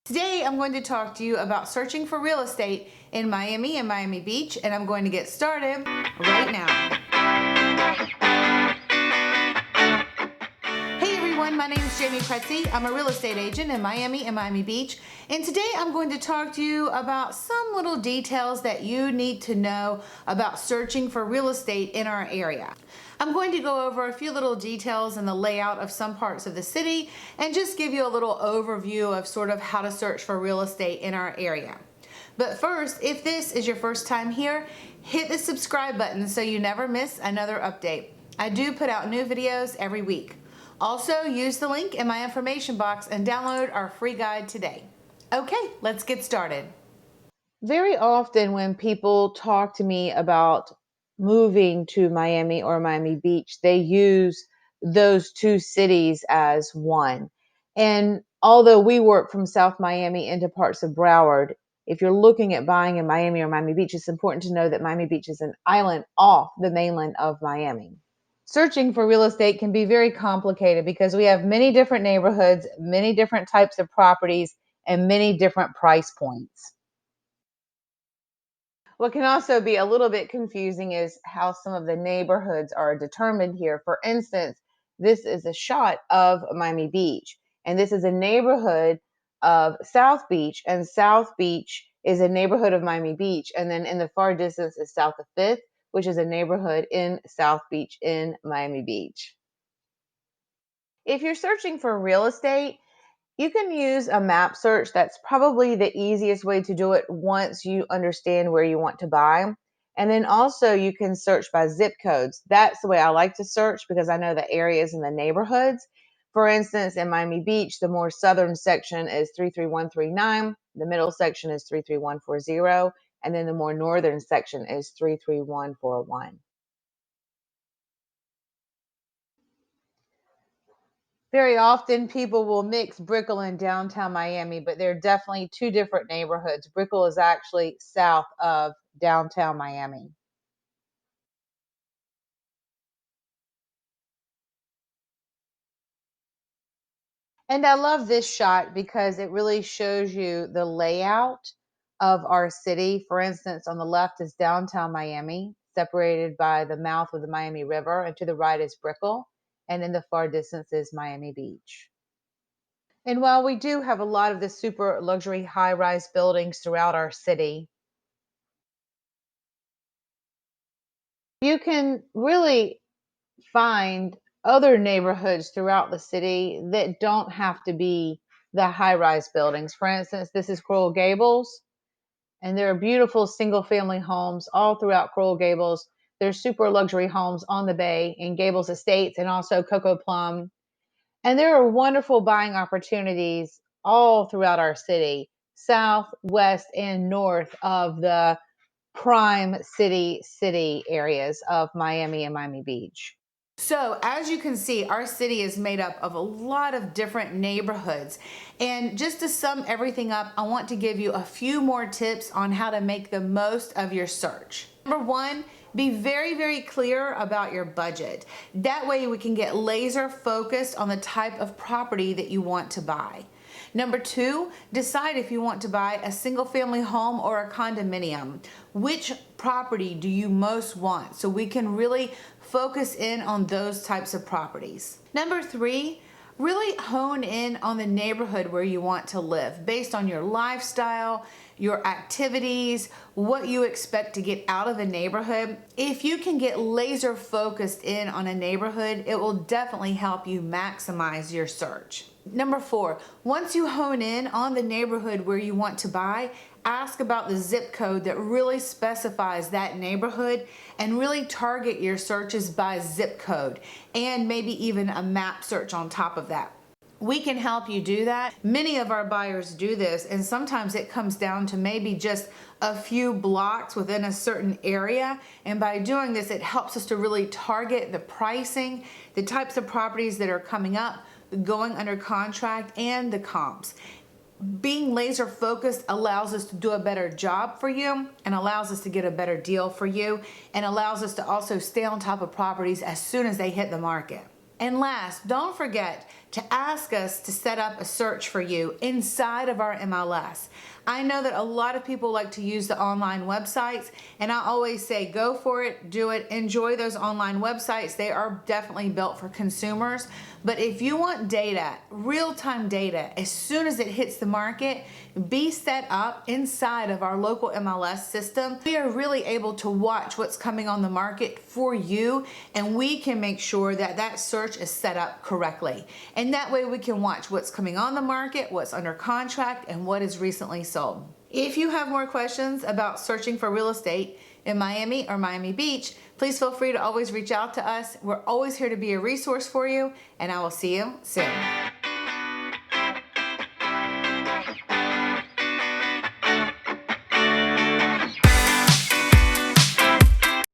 Today I'm going to talk to you about searching for real estate in Miami and Miami Beach, and I'm going to get started right now. Hey everyone, my name is Jamey Prezzi. I'm a real estate agent in Miami and Miami Beach, and today I'm going to talk to you about some little details that you need to know about searching for real estate in our area. I'm going to go over a few little details in the layout of some parts of the city and just give you a little overview of sort of how to search for real estate in our area. But first, if this is your first time here, hit the subscribe button so you never miss another update. I do put out new videos every week. Also, use the link in my information box and download our free guide today. Okay, let's get started. Very often when people talk to me about moving to Miami or Miami Beach, they use those two cities as one. And although we work from South Miami into parts of Broward, if you're looking at buying in Miami or Miami Beach, it's important to know that Miami Beach is an island off the mainland of Miami. Searching for real estate can be very complicated because we have many different neighborhoods, many different types of properties, and many different price points. What can also be a little bit confusing is how some of the neighborhoods are determined here. For instance, this is a shot of Miami Beach, and this is a neighborhood of South Beach, and South Beach is a neighborhood of Miami Beach, and then in the far distance is South of Fifth, which is a neighborhood in South Beach in Miami Beach. If you're searching for real estate, you can use a map search. That's probably the easiest way to do it once you understand where you want to buy. And then also you can search by zip codes. That's the way I like to search because I know the areas and the neighborhoods. For instance, in Miami Beach, the more southern section is 33139, the middle section is 33140, and then the more northern section is 33141. Very often people will mix Brickell and downtown Miami, but they're definitely two different neighborhoods. Brickell is actually south of downtown Miami. And I love this shot because it really shows you the layout of our city. For instance, on the left is downtown Miami, separated by the mouth of the Miami River, and to the right is Brickell, and in the far distance is Miami Beach. And while we do have a lot of the super luxury high-rise buildings throughout our city, you can really find other neighborhoods throughout the city that don't have to be the high-rise buildings. For instance, this is Coral Gables, and there are beautiful single-family homes all throughout Coral Gables. There's super luxury homes on the bay in Gables Estates and also Coco Plum. And there are wonderful buying opportunities all throughout our city, south, west, and north of the prime city areas of Miami and Miami Beach. So as you can see, our city is made up of a lot of different neighborhoods. And just to sum everything up, I want to give you a few more tips on how to make the most of your search. Number one, be very clear about your budget. That way we can get laser focused on the type of property that you want to buy. Number two, decide if you want to buy a single family home or a condominium. Which property do you most want? So we can really focus in on those types of properties. Number three, really hone in on the neighborhood where you want to live based on your lifestyle, your activities, what you expect to get out of a neighborhood. If you can get laser focused in on a neighborhood, it will definitely help you maximize your search. Number four, once you hone in on the neighborhood where you want to buy, ask about the zip code that really specifies that neighborhood and really target your searches by zip code and maybe even a map search on top of that. We can help you do that. Many of our buyers do this, and sometimes it comes down to maybe just a few blocks within a certain area. And by doing this, it helps us to really target the pricing, the types of properties that are coming up, going under contract, and the comps. Being laser focused allows us to do a better job for you and allows us to get a better deal for you and allows us to also stay on top of properties as soon as they hit the market. And last, don't forget to ask us to set up a search for you inside of our MLS. I know that a lot of people like to use the online websites, and I always say go for it, do it, enjoy those online websites. They are definitely built for consumers. But if you want data, real-time data, as soon as it hits the market, be set up inside of our local MLS system. We are really able to watch what's coming on the market for you, and we can make sure that that search is set up correctly. And that way we can watch what's coming on the market, what's under contract, and what is recently sold. If you have more questions about searching for real estate in Miami or Miami Beach, please feel free to always reach out to us. We're always here to be a resource for you, and I will see you soon.